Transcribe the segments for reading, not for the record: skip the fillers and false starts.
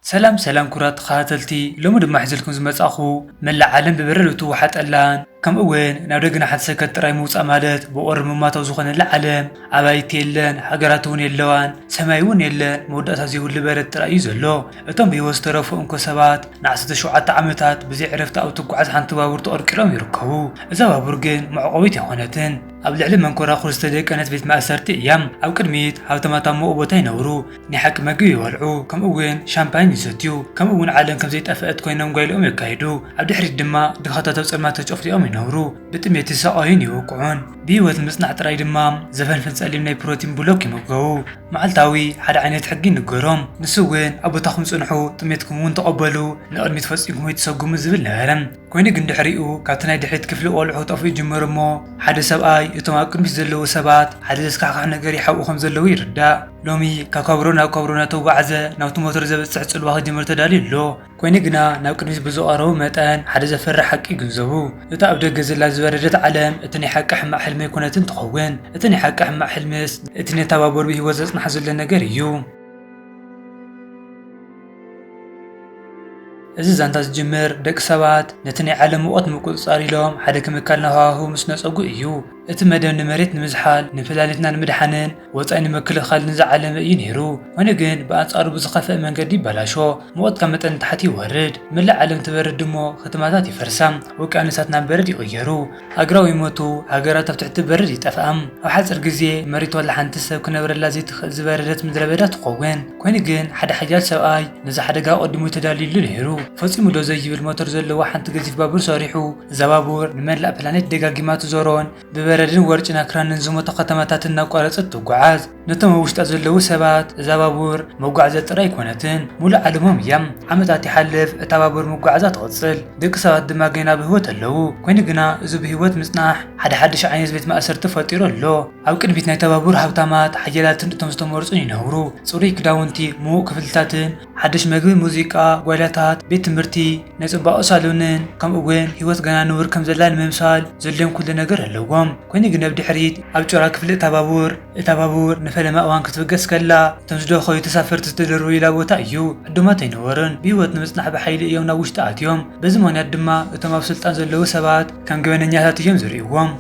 سلام سلام كرات خاتلتي لو مد ما حزلكم زمصاخو ملا عالم ببرلتو وحطلان كم وين نادغنا حد سكت راي موصا مالت بقرم ماتو زخن العالم ابايت يلن حجراتون يلوان سمايون يلن موداتا زي ول برت راي زلو اتم بيوسترفو انكو سبات نعسد شوعه عمتات بزي عرفت او تقعز حنت باور تقرقرم يركبو اذا باور جن معقويت يخونتن قبل علم من كرا خرست ديك كانت بيت مأسرت ايام او قدميت هاوتما تامو ابوتاي نورو نحك ماغي يولعو كم وين شامباين يستيو كم وين عالم كم زي طفقت كوينم غايلهم يكايدو عبد الحريت دما دخاتاتو صلمات تشوفتيهم ينورو بتميت ساقين يوقعون بيوت مصنع تراي دما زفن فنصليم ناي بروتين بلوك يمغو معلتاوي حدا عينت حقي نغروم نسو وين ابو تاخم صنحو تميتكم وين تقبلوا نقدم تفصيكم يتسقم زبل نهرم كوين غندحريو كاتناي دحيت كفل اولعو طفي جمرمو حدا سباي يتم قدمي زلو سبات حدا زسكاخ ነገር ይحقوخم زلو يردا لومي كاكابرونا توغعزه ناوت موتور زبصح صلوا جمر تداليلو كوين غنا ناو قدمي بزقرو متن حدا زفر حقي گنزبو اتا ابد گزلا زبردت عالم اتني حق حما حلم يكونتن تخون اتني حق حما حلمس اتني تبابور به وزصنا حزل ነገር እዩ እዚ ዛንታ ዝጅምር ደቂ ሰባት ነቲ ናይ ዓለም ሙቐት ምቁፅፃር ኢሎም ሓደ ክምካል ናሃሁ ምስ ነፀጉ እዩ እቲ መደብ ንመሬት ንምዝሓል ንፍላሊትና ንምድሓንን ወፃኢ ንምክልኻል ንዝዓለመ እዩ ነይሩ ሆነ ግን ብኣንጻሩ ብዝኸፍአ መንገዲ ይበላሾ ሙቐት ካብ መጠን ታሕቲ ይወርድ መላእ ዓለም ትበርድ ድሞ ከተማታት ይፈርሳ ውቅያኖሳት ናብ በረድ ይቕየሩ ሃገራዊ ይሞቱ ሃገራት ኣብ ትሕቲ በረድ ይጠፍኣም ኣብ ሓፂር ግዜ መሬት ወላ ሓንቲ ሰብ ክነብረላ ዘይትኽእል ዝበረደት ምድረ በዳ ትኸውን ኮይኑ ግን ሓደ ሓያል ሰብኣይ ነዚ ሓደጋ ቀዲሙ ተዳልዩሉ ነይሩ ፈፂሙ ዶ ዘይብል ሞተር ዘለዎ ሓንቲ ገዚፍ ባቡር ሰሪሑ እዛ ባቡር ንመላእ ፕላኔት ደጋጊማ ትዞሮን በረድን ወርጭና ክራንን ዝሞተ ከተማታትን ናቋረፀት ትጓዓዝ ነቶም ውሽጣ ዘለዉ ሰባት እዛ ባቡር መጓዓዝያ ጥራይ ኮነትን ሙሉእ ዓለሞም እያም ዓመታት ይሓልፍ እታ ባቡር መጓዓዝያ ትቕፅል ደቂ ሰባት ድማ ገና ብህይወት ኣለዉ ኮይኑ ግና እዚ ብህይወት ምጽናሕ ሓደ ሓድሽ ዓይነት ቤት ማእሰርቲ ተፈጢሩ ኣሎ ኣብ ቅድሚት ናይ ባቡር ሃብታማት ሓያላትን እቶም ዝተመርፁን ይነብሩ ጽሩይ ክዳውንቲ ሙቕ ክፍልታትን ሓድሽ መግቢ ሙዚቃ ጓላታት ቤት ትምህርቲ ናይ ጽባቐ ሳሎንን ከምኡ እውን ህይወት ገና ንውር ከም ዘላ ንምምሳል ዘለም ኩሉ ነገር ኣለዎም ኮይኑ ግን ኣብ ድሕሪት ኣብ ጭራ ክፍሊ እታ ባቡር ንፈለማ እዋን ክትበገስ ከላ እቶም ዝደኸዩ ተሳፈርቲ ዝተደርቡ ኢላ ቦታ እዩ ዕዱማት ኣይነበሩን ብህይወት ንምጽናሕ ብሓይሊ እዮም ናብ ውሽጢ ኣትዮም በዚ ምክንያት ድማ እቶም ኣብ ስልጣን ዘለዉ ሰባት ከም ገበነኛታት እዮም ዝርእይዎም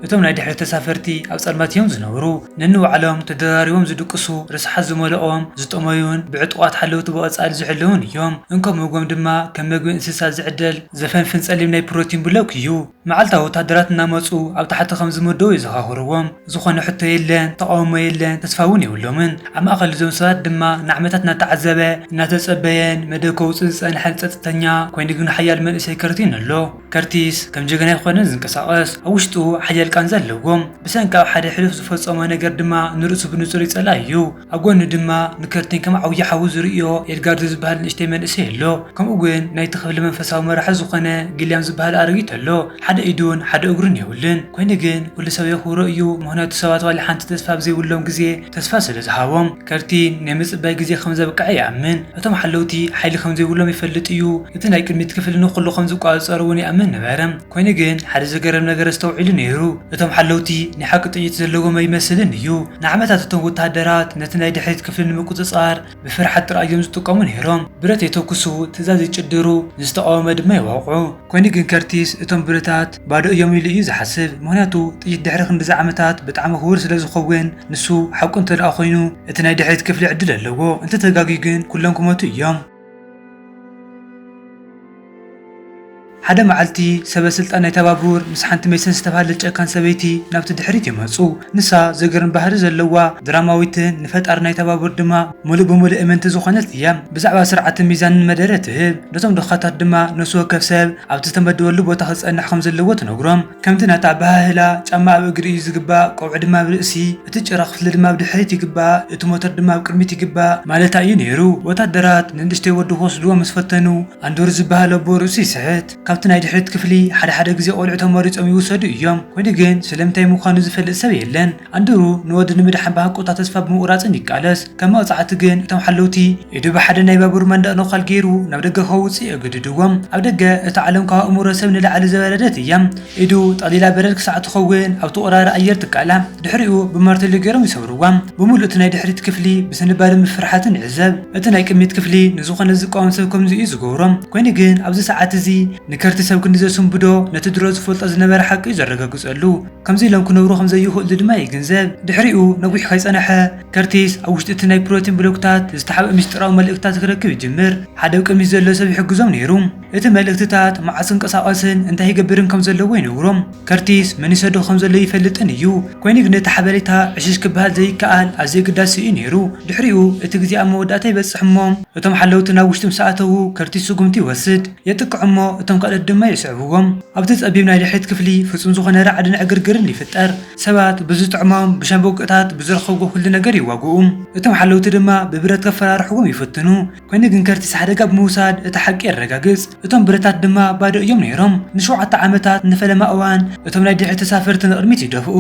እቶም ናይ ድሕሪ ተሳፈርቲ ኣብ ጸልማት እዮም ዝነብሩ ነንባዕሎም ተደራሪቦም ዝድቅሱ ርስሓት ዝመልኦም ዝጠመዩን ብዕጡቓት ሓለውቲ ብቐጻሊ ዝሕልውን እዮም እንከም ምግቦም ድማ ከም ምግቢ እንስሳ ዝዕደል ዘፈንፍን ጸሊም ናይ ፕሮቲን ብሎክ እዩ መዓልታዊ ወታደራት እናመፁ ኣብ ታሕቲ ከም ዝምደቡ ይዘኻኽርዎም ዝኾነ ሕቶ የለን ተቃውሞ የለን ተስፋ እውን የብሎምን ኣብ ማእኸል እዞም ሰባት ድማ ንዓመታት እናተዓዘበ እናተጸበየን መደብ ከውፅእ ዝጸንሐን ጸጥተኛ ኮይኑ ግን ሓያል መንእሰይ ከርቲን ኣሎ ከርቲስ ከም ጀግና ይኮነን ዝንቀሳቐስ ኣብ ውሽጡ ሓያል ቃንዛ ኣለዎም ብሰንካ ኣብ ሓደ ሕልፍ ዝፈጸሞ ነገር ድማ ንርእሱ ብንጹር ይጸላ እዩ ኣብ ጎኑ ድማ ንከርቲን ከም ዓብዪ ሓዊ ዝርእዮ ኤድጋርድ ዝበሃል ንእሽተይ መንእሰይ ኣሎ ከምኡ ግን ናይቲ ክፍሊ መንፈሳዊ መራሒ ዝኾነ ጊልያም ዝበሃል ኣረጊት ኣሎ ሓደ ኢዱን ሓደ እግሩን የብልን ኮይኑ ግን ኩሉ ሰብ የኽብሮ እዩ ምክንያቱ ሰባት ዋላ ሓንቲ ተስፋ ብዘይብሎም ግዜ ተስፋ ስለ ዝሃቦም ከርቲን ናይ ምጽባይ ግዜ ከም ዘብቅዐ ይኣምን እቶም ሓለውቲ ሓይሊ ከም ዘይብሎም ይፈልጥ እዩ እቲ ናይ ቅድሚት ክፍሊ ንኹሉ ከም ዝቋፀሩ እውን ይኣምን ነበረ ኮይኑ ግን ሓደ ዘገረም ነገር ዝተውዒሉ ነይሩ እቶም ሓለውቲ ናይ ሓቂ ጥይት ዘለዎም ኣይመስልን እዩ ንዓመታት እቶም ወታደራት ነቲ ናይ ድሕሪት ክፍሊ ንምቁፅፃር ብፍርሓት ጥራዮም ዝጥቀሙ ነይሮም ብረት የተኩሱ ትእዛዝ ይጭድሩ ዝተቃወመ ድማ ይዋቕዑ ኮይኑ ግን ከርቲስ እቶም ብረታት ባዶ እዮም ኢሉ እዩ ዝሓስብ ምክንያቱ ጥይት ድሕሪ ክንዲዚ ዓመታት ብጣዕሚ ክቡር ስለ ዝኸውን ንሱ ሓቁ እንተደኣ ኮይኑ እቲ ናይ ድሕሪት ክፍሊ ዕድል ኣለዎ እንተተጋጊ ግን ኩሎም ክመቱ እዮም ሓደ መዓልቲ ሰበስልጣን ናይ ተባቡር ምስ ሓንቲ ሜሰን ዝተባሃለት ጨካን ሰበይቲ ናብቲ ድሕሪት ይመፁ ንሳ ዘገርም ባህሪ ዘለዋ ድራማዊትን ንፈጣሪ ናይ ተባቡር ድማ ሙሉእ ብሙሉእ እምንቲ ዝኾነት እያ ብዛዕባ ስርዓት ሚዛንን መደረ ትህብ ነቶም ድኻታት ድማ ነሱ ወከፍ ሰብ ኣብቲ ዝተመደበሉ ቦታ ክፀንሕ ከም ዘለዎ ትነግሮም ከምቲ ናታ ባህላ ጫማ ኣብ እግሪ እዩ ዝግባእ ቆብዒ ድማ ኣብ ርእሲ እቲ ጭራ ክፍሊ ድማ ኣብ ድሕሪት ይግባእ እቲ ሞተር ድማ ኣብ ቅድሚት ይግባእ ማለታ እዩ ነይሩ ወታደራት ንንእሽተይ ወዲ ክወስድዎ ምስ ፈተኑ ኣንዶር ዝበሃል ኣቦ ርእሱ ይስሕት ካብቲ ናይ ድሕሪት ክፍሊ ሓደ ግዜ ቆልዑቶም መሪፆም ይውሰዱ እዮም። ኮይኑ ግን ስለምንታይ ምዃኑ ዝፈልጥ ሰብ የለን። ኣንድሩ ንወዲ ንምድሓን ብሃቆታ ተስፋ ብምቁራፅን ይቃለስ። ከም መቕፃዕቲ ግን እቶም ሓለውቲ ኢዱ ብሓደ ናይ ባቡር መንደቕ ነዃል ገይሩ ናብ ደገ ከውፅእ የገድድዎም። ኣብ ደገ እቲ ዓለም ካብ ኣእምሮ ሰብ ንላዕሊ ዝበረደት እያ። ኢዱ ጠሊላ በረድ ክሳዕ ትኸውን ኣብቲ ቁራሪ ኣየር ትቃላ። ድሕሪኡ ብማርተሎ ገይሮም ይሰብርዋ። ብምሉእ እቲ ናይ ድሕሪት ክፍሊ ብስንባደ ምፍርሓትን ይዕዘብ። እቲ ናይ ቅድሚት ክፍሊ ንዝኾነ ዝቃወም ሰብ ከምዚ እዩ ዝገብሮም። ኮይኑ ግን ኣብዚ ሰዓት እዚ ንከርቲ ሰብ ክንዲ ዘስንብዶ ነቲ ድሮ ዝፈልጦ ዝነበረ ሓቂ እዩ ዘረጋግፀሉ። ከምዚ ኢሎም ክነብሩ ከም ዘይኽእሉ ድማ ይግንዘብ። ድሕሪኡ ነዊሕ ከይፀነሐ ከርቲስ ኣብ ውሽጢ እቲ ናይ ፕሮቲን ብሎክታት ዝተሓበአ ምስጢራዊ መልእክትታት ክረክብ ይጅምር። ሓደ ኣብ ቅድሚት ዘሎ ሰብ ይሕግዞም ነይሩ። እቲ መልእክትታት መዓስ እንቀሳቐስን እንታይ ይገብርን ከም ዘለዎ ይነግሮም። ከርቲስ መን ይሰዶ ከም ዘሎ ይፈልጥን እዩ። ኮይኑ ግን እቲ ሓበሬታ ዕሽሽ ክበሃል ዘይከኣል ኣዝዩ ግዳሲ እዩ ነይሩ። ድሕሪኡ እቲ ግዜ ኣብ መወዳእታ ይበፅሕ እሞ እቶም ሓለውቲ ናብ ውሽጢ ምስ ኣተዉ ከርቲስ ስጉምቲ ይወስድ። የጥቅዕ እሞ እቶም ካልኦት ድማ ይስዕብዎም። ኣብቲ ፀቢብ ናይ ድሕሪት ክፍሊ ፍጹም ዝኾነ ራዕድን ዕግርግርን ይፍጠር። ሰባት ብዝጥዕሞም ብሻምበቆታት ብዝረኸብዎ ኩሉ ነገር ይዋግኡ። እቶም ሓለውቲ ድማ ብብረት ከፈራርሕዎም ይፍትኑ። ኮይኑ ግን ከርቲስ ሓደጋ ብምውሳድ እቲ ሓቂ የረጋግፅ። እቶም ብረታት ድማ ባዶ እዮም ነይሮም። ን7 ዓመታት ንፈለማ እዋን እቶም ናይ ድሕሪት ተሳፈርቲ ንቕድሚት ይደፍኡ።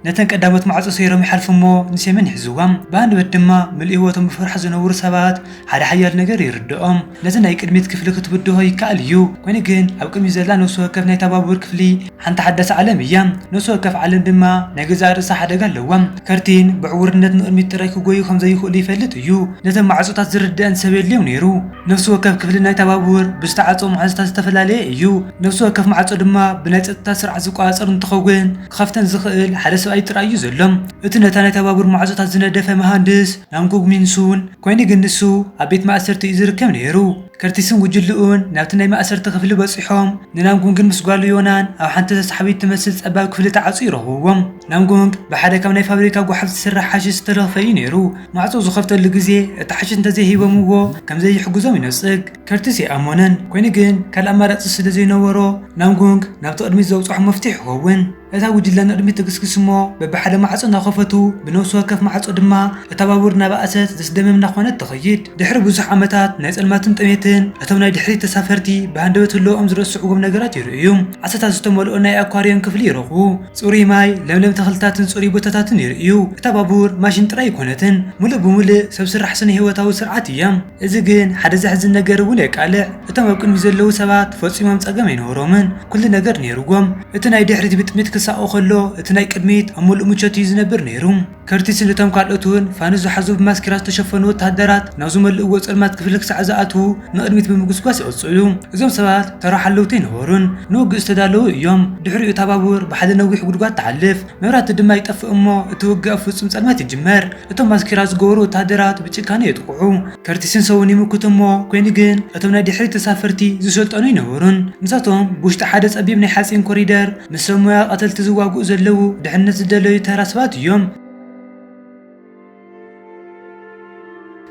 ነተን ቀዳሞት ማዕጾ ሰይሮም ይሓልፉ እሞ ንሰሜን ይሕዝዋም። ብኣንደበት ድማ ምልእ ህይወቶም ብፍርሓት ዝነብሩ ሰባት ሓደ ሓያል ነገር ይርድኦም። ነቲ ናይ ቅድሚት ክፍሊ ክትብድሆ ይከኣል እዩ። ኮይኑ ግን ኣብ ቅድሚት ዘላ ነፍሲ ወከፍ ናይ ተባቡር ክፍሊ ሓንቲ ሓዳስ ዓለም እያ። ነፍሲ ወከፍ ዓለም ድማ ናይ ገዛ ርእሳ ሓደጋ ኣለዋ። ከርቲን ብዕውርነት ንቅድሚት ጥራይ ክጎዩ ከም ዘይኽእሉ ይፈልጥ እዩ። ነተን ማዕጾታት ዝርድአን ሰብ የድልዮም ነይሩ። ነፍሲ ወከፍ ክፍሊ ናይ ተባቡር ብዝተዓፀው ማዕጾታት ዝተፈላለየ እዩ። ነፍሲ ወከፍ ማዕጾ ድማ ብናይ ፀጥታ ስርዓት ዝቆፃፀር እንትኸውን ክኸፍተን ዝኽእል ሓደ ሰብ ጥራዩ ዘሎም። እቲ ነታ ናይ ተባቡር ማዕጾታት ዝነደፈ መሃንድስ ናምጉግ ሚንሱን ኮይኑ ግን ንሱ ኣብ ቤት ማእሰርቲ እዩ ዝርከብ ነይሩ። ከርቲስን ጉጅልኡን ናብቲ ናይ ማእሰርቲ ክፍሊ በፂሖም ንናምጉንግ ምስ ጓሉ ዮናን ኣብ ሓንቲ ተሳሓቢት ትመስል ፀባብ ክፍሊ ተዓፁ ይረኽብዎም። ናምጉንግ ብሓደ ካብ ናይ ፋብሪካ ጓሓፍ ዝስራሕ ሓሽሽ ዝተረኸፈ እዩ ነይሩ። ማዕጾ ዝኸፍተሉ ግዜ እቲ ሓሽሽ እንተዘይሂቦምዎ ከምዘይሕግዞም ይነፅግ። ከርቲስ ይኣመነን። ኮይኑ ግን ካልእ ኣማራፂ ስለ ዘይነበሮ ናምጉንግ ናብቲ ቅድሚት ዘውፅሖ መፍትሒ ይኸውን። እታ ጉጅለ ንቅድሚት ትግስግስ እሞ በብሓደ ማዕጾ እናኸፈቱ ብነፍሲ ወከፍ ማዕጾ ድማ እታ ባቡር ናብኣሰት ዘስደመም እናኾነት ትኸይድ። ድሕሪ ብዙሕ ዓመታት ናይ ጸልማትን ጥሜትን እቶም ናይ ድሕሪት ተሳፈርቲ ብሃንደበት ህልዎም ዝረስዕዎም ነገራት ይርእዩ። ዓሳታት ዝተመልኦ ናይ ኣኳርዮም ክፍሊ ይረኽቡ። ጽሩይ ማይ፣ ለምለም ተኽልታትን ጽሩይ ቦታታትን ይርእዩ። እታ ባቡር ማሽን ጥራይ ይኮነትን ሙሉእ ብምሉእ ሰብ ስራሕ ስነ ህይወታዊ ስርዓት እያ። እዚ ግን ሓደ ዘሕዝን ነገር እውን የቃልዕ። እቶም ኣብ ቅድሚት ዘለዉ ሰባት ፈጺሞም ጸገም ኣይነበሮምን። ኩሉ ነገር ነይሩዎም። እቲ ናይ ድሕሪት ብጥሜት ክሳቆ ከሎ እቲ ናይ ቅድሚት ኣብ ሙሉእ ምቾት እዩ ዝነብር ነይሩ። ከርቲስን እቶም ካልኦትን ፋኑስ ዝሓዙ ብማስኪራ ዝተሸፈኑ ወታደራት ናብ ዝመልእዎ ጸልማት ክፍሊ ክሳዕ ዝኣትዉ ንቅድሚት ብምጉስጓስ ይቕፅሉ። እዞም ሰባት ተራ ሓለውቲ ይነበሩን ንውግእ ዝተዳለዉ እዮም። ድሕሪኡ እታ ባቡር ብሓደ ነዊሕ ጉድጓድ ትሓልፍ። መብራህቲ ድማ ይጠፍእ እሞ እቲ ውግእ ኣብ ፍጹም ጸልማት ይጅመር። እቶም ማስኪራ ዝገበሩ ወታደራት ብጭካኔ የጥቅዑ። ከርቲስን ሰውን ይምክቱ እሞ ኮይኑ ግን እቶም ናይ ድሕሪት ተሳፈርቲ ዝሰልጠኑ ይነበሩን። ንሳቶም ብውሽጢ ሓደ ጸቢብ ናይ ሓፂን ኮሪደር ምስ ሰብ ሞያ ቀተልቲ ዝዋግኡ ዘለዉ ድሕነት ዝደለዩ ተራ ሰባት እዮም።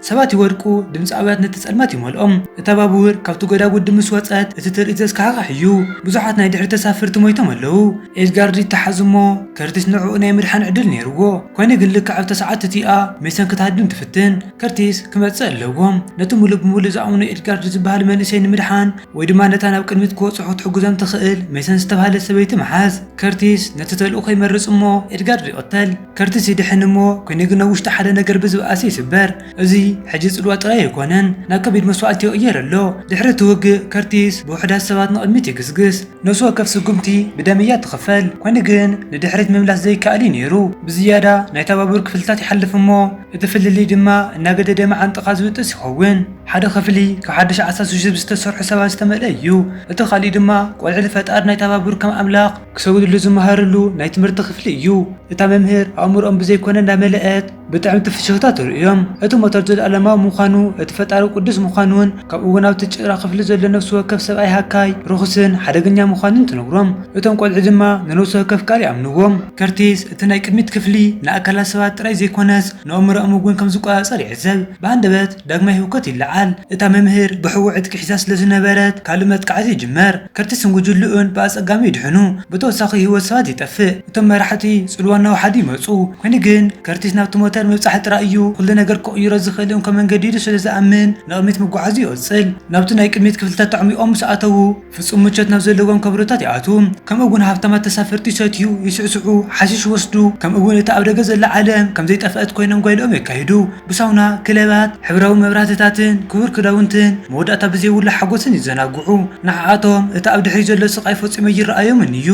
ሰባት ይወድቁ፣ ድምፃውያት ነቲ ጸልማት ይመልኦም። እታ ባቡር ካብቲ ጎዳጉዲ ምስ ወፀት እቲ ትርኢት ዘስካሕካሕ እዩ። ብዙሓት ናይ ድሕሪ ተሳፈርቲ ሞይቶም ኣለዉ። ኤድጋርድ ይተሓዝ እሞ ከርቲስ ንዕኡ ናይ ምድሓን ዕድል ነይርዎ። ኮይኑ ግን ልክዕ ኣብታ ሰዓት እቲኣ ሜሰን ክትሃድም ትፍትን። ከርቲስ ክመፅእ ኣለዎም። ነቲ ሙሉእ ብምሉእ ዝኣምኑ ኤድጋርድ ዝበሃል መንእሰይ ንምድሓን ወይ ድማ ነታ ናብ ቅድሚት ክወፅሑ ትሕግዞም ትኽእል ሜሰን ዝተባሃለ ሰበይቲ መሓዝ። ከርቲስ ነቲ ተልእኮ ይመርፅ እሞ ኤድጋርድ ይቐተል። ከርቲስ ይድሕን እሞ ኮይኑ ግን ኣብ ውሽጢ ሓደ ነገር ብዝበኣሰ ይስበር። እዚ ሕጂ ጽልዋ ጥራይ ኣይኮነን፣ ናብ ከቢድ መስዋዕቲ ይቕየር ኣሎ። ድሕሪ እቲ ውግእ ከርቲስ ብውሕዳት ሰባት ንቕድሚት ይግስግስ። ነፍሲ ወከፍ ስጉምቲ ብደም እያ ትኸፈል። ኮይኑ ግን ንድሕሪት ምምላስ ዘይከኣል ነይሩ። ብዝያዳ ናይ ተባቡር ክፍልታት ይሓልፍ እሞ እቲ ፍልሊ ድማ እናገደደ መዓንጥኻ ዝብጥስ ይኸውን። ሓደ ክፍሊ ካብ ሓድሽ ዓሳት ሽብ ዝተሰርሑ ሰባት ዝተመልአ እዩ። እቲ ካልእ ድማ ቆልዑ ፈጣሪ ናይ ተባቡር ከም ኣምላኽ ክሰግድሉ ዝመሃርሉ ናይ ትምህርቲ ክፍሊ እዩ። እታ መምህር ኣእምሮኦም ብዘይኮነ እንዳመልአት ብጣዕሚ ትፍሽኽታ ትርእዮም። እቲ ሞተር ዘለኣለማዊ ምዃኑ እቲ ፈጣሪ ቅዱስ ምዃኑን ካብኡ እውን ኣብቲ ጭራ ክፍሊ ዘሎ ነፍሲ ወከፍ ሰብኣይ ሃካይ ርኩስን ሓደገኛ ምዃኑን ትነግሮም። እቶም ቆልዑ ድማ ንነፍሲ ወከፍ ቃል ይኣምንዎም። ከርቲስ እቲ ናይ ቅድሚት ክፍሊ ንኣካላት ሰባት ጥራይ ዘይኮነስ ንኣእምሮኦም እውን ከም ዝቆፃፀር ይዕዘብ። ብሃንደበት ዳግማይ ህውከት ይለዓል። እታ መምህር ብሕውዕት ክሒዛ ስለ ዝነበረት ካልእ መጥቃዕቲ ይጅመር። ከርቲስን ጉጅልኡን ብኣጸጋሚ ይድሕኑ። ብተወሳኺ ህይወት ሰባት ይጠፍእ። እቶም መራሕቲ ጽልዋና ወሓዲ ይመፁ። ኮይኑ ግን ከርቲስ ናብቲ ሞተር ምብፃሕ ጥራይ እዩ ኩሉ ነገር ክቕይሮ ዝኽእል ገሊኦም ከም መንገዲ ስለ ዝኣምን ንቕድሚት ምጓዓዝ ይቕፅል ናብቲ ናይ ቅድሚት ክፍልታት ተዕሚቖም ምስ ኣተዉ ፍጹም ምቾት ናብ ዘለዎም ከብሮታት ይኣትዉ ከምኡ እውን ሃብታማት ተሳፈርቲ ይሰትዩ ይስዕስዑ ሓሺሽ ይወስዱ ከምኡ እውን እቲ ኣብ ደገ ዘላ ዓለም ከም ዘይጠፍአት ኮይኖም ጓይሎኦም የካይዱ ብሳውና ክለባት ሕብራዊ መብራህትታትን ክቡር ክዳውንትን መወዳእታ ብዘይብሉ ሓጎስን ይዘናግዑ ንዓኣቶም እቲ ኣብ ድሕሪት ዘሎ ስቃይ ፈፂሞ ይረኣዮምን እዩ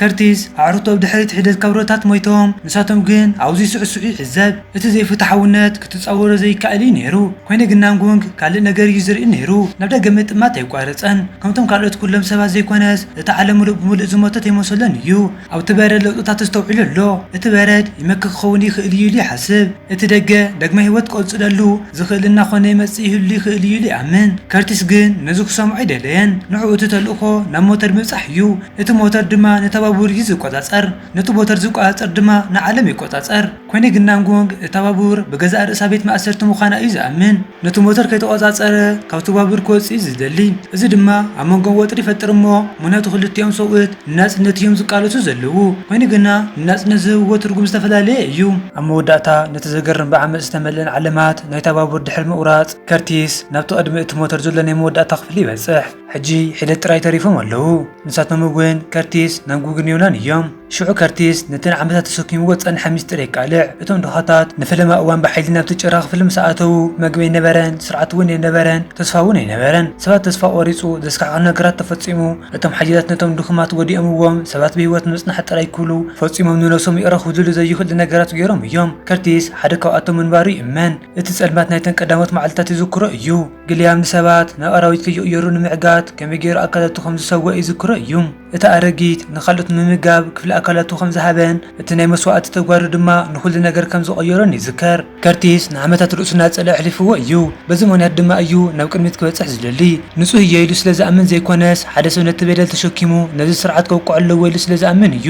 كرتيس عرضوا بدحريت حدث كبروتات مويتهم نساتهم جن عاوزي سعسعي حزاب اتزي فتحونات كتتصور زي كالي نيرو كوين جنان جونج قال نجار يزرق نيرو نبدا جمت ما تيقارصن كمتم قالت كلهم سبا زي كوناس تعلموا بمول زموتات يمسلن يو او تبارد لو تستوعل له اتبارد يمك خوني خلي لي حسب اتدقه دغما هيوت قصدلو زخلنا خونه مسيه لي خلي لي امن كرتيس جن نزخ سمع دلين نعو تتلقو نموتر مصحيو ات موتر دما تبابور يزقاصر نتبوتر زقاصر دما نعلم يقاصر كوني جنان جونج تبابور بغزا رئيس بيت مأسرت مخانا يزامن نتموتر كيتقاصر كاو تبابور كوص يزدلي ازي دما امونغو وطري فطرمو مناتو خلتيوم سوقت ناصنتيوم زقالتو زلو كوني جنا ناصنزو ترغم استفلالي ايو اموداتا نتزغرن بعمل استملن علامات ناي تبابور دحر مقراص كرتيس نابتو ادمي تموتر زلن يموداتا خفلي بصح حجي حدت تراي تريفهم اللو نساتهم وين كرتيس نانغوغن يونان يوم شعو كرتيس نتن عمتات تسكيم وصن حميس طريق قالع اتون دخاتات نفلم اوان بحيلنا بتجراخ فيلم ساعتو مغبي نبرن سرعت ون نبرن تسفاون نبرن سبات تسفا اوريصو دسكع نغرات تفصيمو اتم حاجات نتم دخمات ودياموم سبات بهيوت مصنح طراي كلو فصيمو نونسوم يرخو دلو زي كل نغرات غيرهم يوم كرتيس حدكو اتم منباري امان اتصلمات نايتن قدامات معلتات يذكروا ايو قليام سبات ناراويت كييرو نمعقات كميغير اكلاتو خمس سوا يذكروا يوم اتا ارغيت نخلط ممغاب كفل اكلاتو خمس هابن اتناي مسواعت تغوار دما نكل ነገር ከም ዝቀየሮን ይዝከር كرتيس نعمتات رؤسنا صلى حلفو እዩ በዝሞንያት ድማ እዩ ናብ ቅድሚት ክበጽሕ ዝደሊ ንጹህ ይይሉ ስለዝኣምን ዘይኮነስ ሓደ ሰብ ነቲ በደል ተሸኪሙ ነዚ ስርዓት ከውቅዕሎ ወይ ስለዝኣምን እዩ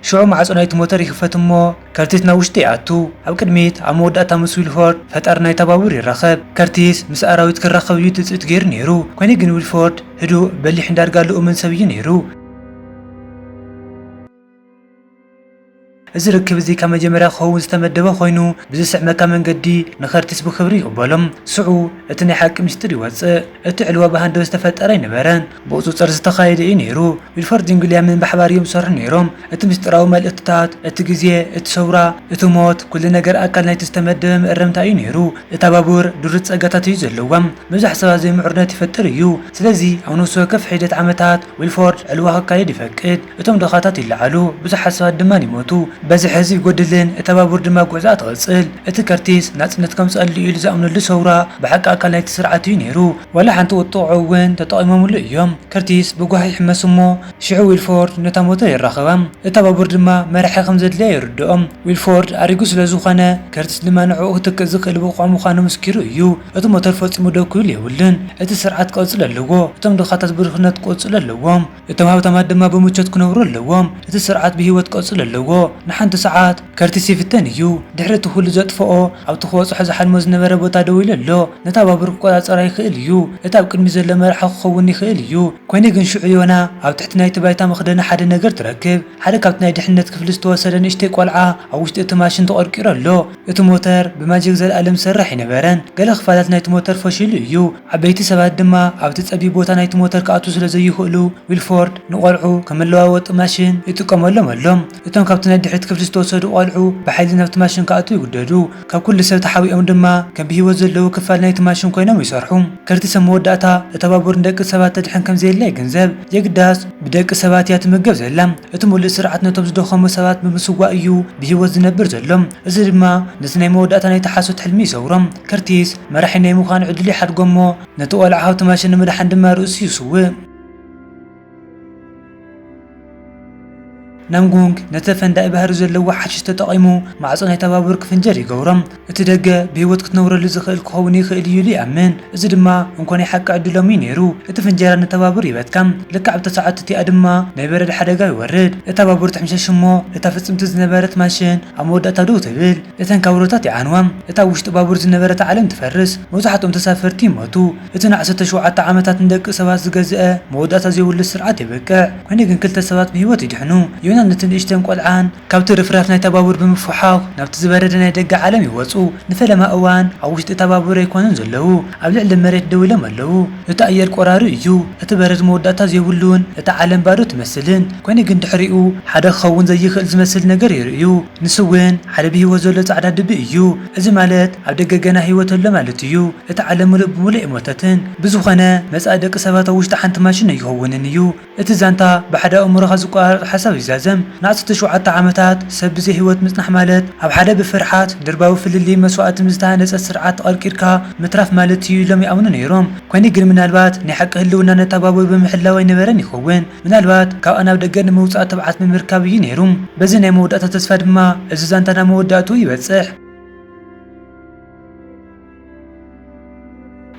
شعو مع صنايت موتر يخفتمو كرتيس ناوشتي اتو اب قدميت ام وداتا مسويل فورد فطرنا يتبابور يرخب كرتيس مس اراويت كرخب يتصيت غير نيرو كوني جن ويلفورد هدو بليح اندارغالو من سبي نيرو እዚ ርክብ እዚ ካብ መጀመርያ ክኸውን ዝተመደበ ኮይኑ ብዝስዕ መካ መንገዲ ንከርቲስ ብክብሪ ይቕበሎም ስዑ እቲ ናይ ሓቂ ምስጢር ይወፅእ እቲ ዕልዋ ባህንዶ ዝተፈጠረ ይነበረን ብቁፅፅር ዝተኻየደ እዩ ነይሩ ዊልፎርድ ዊልያምን ብሓባር እዮም ዝሰርሑ ነይሮም እቲ ምስጢራዊ መልእክትታት እቲ ግዜ እቲ ሰውራ እቲ ሞት ኩሉ ነገር ኣካል ናይቲ ዝተመደበ ምእረምታ እዩ ነይሩ እታ ባቡር ድርት ፀጋታት እዩ ዘለዎም መብዛሕ ሰባት ዘይምዕርነት ይፈጥር እዩ ስለዚ ኣብ ነፍሲ ወከፍ ሒደት ዓመታት ዊልፎርድ ዕልዋ ክካየድ ይፈቅድ እቶም ደኻታት ይለዓሉ ብዙሓት ሰባት ድማ ይሞቱ بزح هزي قدلن اتبابور دما قعزا تغصل ات كرتيس ناصنت كم صلي يل زامنلو سورا بحق اكل نايت سرعتي نيرو ولا حنت وطوعو وين تطايمملو يوم كرتيس بغوحي حمسمو شعو ويلفورد نتاموتو يرخبم اتبابور دما مرحي خمزدلا يردهم ويلفورد اريغو سلازوخانه كرتيس دما نعو تكزخل بقامو خانو مسكيرو يو اتو موتور فصمو دوكول يولن ات سرعت قصل لغو اتم دخاتات برخنت قصل لغوم اتم هاوتما دما بموچت كنورو لغوم ات سرعت بهيوت قصل لغو حنت ساعات كرتيس يفتن يو دحرت كل زطفو او تخوص حز حلمز نبره بوتا دويل له نتا بابر قواصر يخيل يو اتا بقدمي زله مرح خون يخيل يو كوني كن شعيونا او تحت نايت بايتا مخدنا حد نجر تركب حد كابت ناي دحنت كفل استوسدن اشتي قلعه او وشت اتماشن تقرقير له ات موتر بماجيك زل الم سرح ينبرن قال خفالات نايت موتر فشل يو عبيتي سبات دما او تصبي بوتا نايت موتر كاتو سلا زي يخلو ويلفورد نقلعو كملواوط ماشين يتقملهم لهم اتم كابت ناي دحت كفل استوسدو قلعو بحيل نفط ماشين كاتو يقددو كاب كل سب تحاويهم دما كان بهيوت زلو كفال نايت ماشين كوينم يسرحو كرتيس موداتا تبابور ندق سبات تدحن كم زي لا ገንዘብ يقداس بدق سبات يتمغب زلم اتمول سرعت نتم زدخم سبات بمسوا እዩ بهيوت ዝነብር ዘሎም እዚ ድማ ነስናይ መወዳእታ ናይ ተሓሶት ሕልሚ ይሰውሮም كرتيس መራሒ ናይ ሙኻን ዕድል ይሓድጎሞ ነቲ ቆልዓ ሃብቲ ማሽን ንምድሓን ድማ ርእሱ ይስውእ نامغونغ نتفنداي بحر زلوا حشش تطقيمو معصن يتبابر كفنجر يغورم اتدغه بهيوت كتنورل زخيل كوني خيل يلي امن ازي دما انكون يحق عدلوم ينيرو اتفنجر نتبابر يبتكم لكعب تساعات تي ادما نيبرد حدغا يورد اتبابر تحمششمو اتفصمت زنبرت ماشين اموداتا دو تبل اتنكاورتات يعنوم اتاوشت بابور زنبرت عالم تفرس موزحتهم تسافرتي موتو اتنعسه شوعه عامتات ندق سبات زغزئ موداتا زيول السرعه يبقى كوني كن كلتا سبات بهيوت يدحنو ኮይና نتنشتن قلعان كابت رفراف ناي تبابور بمفحاو نابت زبرد ناي دق عالم يوصو نفلما اوان اوشت تبابور يكونن زلو ابلع المريت دويلم اللو يتأير قرارو يجو اتبرد موداتا زيولون اتا عالم بارو تمثلن كوني قند حريقو حدا خون زي خلز مثل نقر يرئيو نسوين حلبي وزولو تعداد دبي يو ازي مالت عبدقا قنا هيوتو لمالت يو اتا عالم ملئ بملئ موتتن بزوخنا مسادق سباتا وشت حانت ماشن يهونن يو اتزانتا بحدا امورها زقار حساب يزازم ناس تشوعت عامتات سبزي هيوت مصنح مالت اب حدا بفرحات درباو فللي مسوات مزتانس السرعات قرقيركا متراف مالتي لم يامنوا نيروم كوني غير منالبات ني حق هلونا نتبابو بمحلاوي نبرن يخون منالبات كاو انا بدغن موصات تبعات بمركابي نيروم بزي ناي موداتا تسفا دما اززانتنا موداتو يبصح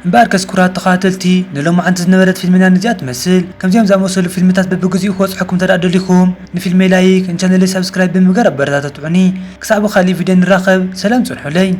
مباركس كرات تقاتلتي نلوم عند نبرت فيلمنا نزيات تمثل كم زيهم زاموسلو فيلمتات ببغزي خوصحكم تدادو ليكم نفيلم لايك ان شانل سبسكرايب بمغرب برتاتو تعني كسابو خالي فيديو نراقب سلام صنحو لي